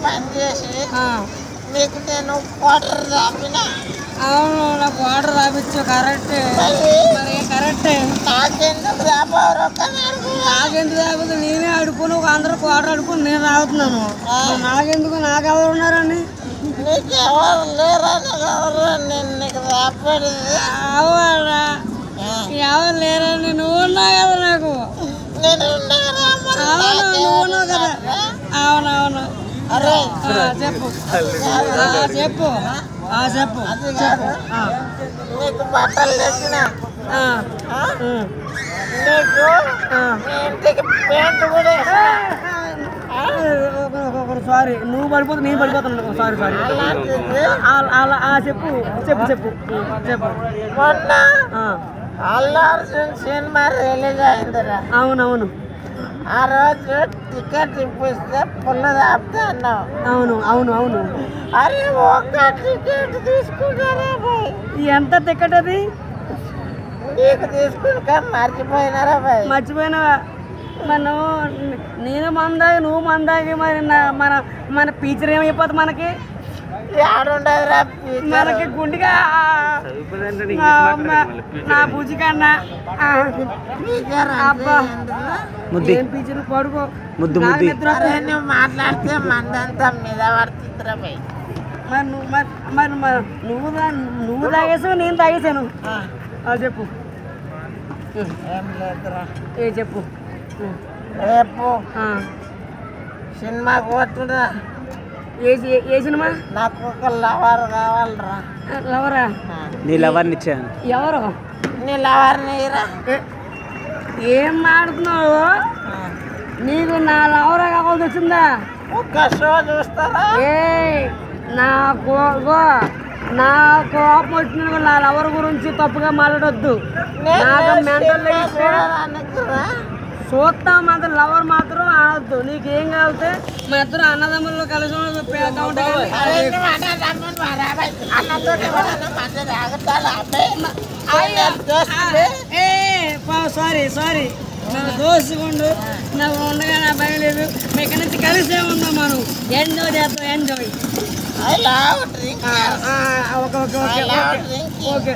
పనిచేసి నీకు నేను క్వార్టర్ రాపిన. అవును, నాకు క్వార్టర్ రాపించు. కరెక్టే కరెక్టే. నాకెందుకు రాబోరు? నాకెందుకు రాకపోతే నేనే అడుపును, అందరూ క్వార్టర్ అడుపుని నేను రావుతున్నాను. నాకెందుకు? నాకు ఎవరు ఉన్నారని? నీకు ఎవరు లేరని ఎవరు నేను నీకు రాపడేది? అవరా ఎవరు లేరని నువ్వు ఉన్నావు కదా నాకు. నేను అవును, నువ్వు ఉన్నావు కదా. అవునవును. చెప్పు చెప్పు చెప్పు. నీకు బట్టలు తెచ్చిన, నీకు ఇంటికి పెయింట్ కూడా. సారీ, నువ్వు పడిపోతా నేను పడిపోతాను. Sorry sorry. అలా చెప్పు చెప్పు చెప్పు చెప్పు. మొన్న అల్లు అర్జున్ సినిమా రిలీజ్ అయిందిరా. అవునవును. ఆ రోజు టికెట్ ఇప్పిస్తే పుల్ల దాపుతా అన్నావు. అవును అవును అవును. అరే ఒక్క టికెట్ తీసుకున్నారా? ఎంత టికెట్ అది? నీకు తీసుకున్నాక మర్చిపోయినారా? మర్చిపోయినావా? మనం నేను మందాగి నువ్వు మందాగి మరి మన మన టీచర్ ఏమైపోతుంది మనకి? ఆడుండదురా మనకి గుండిగా నా బుజ్జి కన్నా. అబ్బా ఏం టీచర్ పడుకో. మాట్లాడితే మందంతా మీద పడుతుందిరా. మరి నువ్వు తాగేసావు, నేను తాగేసాను. చెప్పు. ఏం లేదురా. చెప్పు. రేపు సినిమాకి పోతున్నా. ఏ సినిమా? నాకు ఒక లవర్ కావాలరా. లవరా? నీ లవర్ని ఇచ్చాను. ఎవరు నీ లవర్ని? ఏం మాడుతున్నావు? నీకు నా లవరా కావాల్సి వచ్చిందా? ఒక్క షో చూస్తారా? నా కోపం వచ్చిన నా లవర్ గురించి తప్పుగా మాట్లాడొద్దు. చూస్తాం మాత్రం, లవర్ మాత్రం అనొద్దు. నీకేం కావాలితే మా ఇద్దరు అన్నదమ్ముల్లో కలిసి సారీ సారీ. నా దోసుకుండు నాకు ఉండగా నా భయం లేదు. ఇక్కడ నుంచి కలిసే ఉందాం మనం. ఎంజాయ్ చేస్తాం. ఎంజాయ్. Okay okay okay.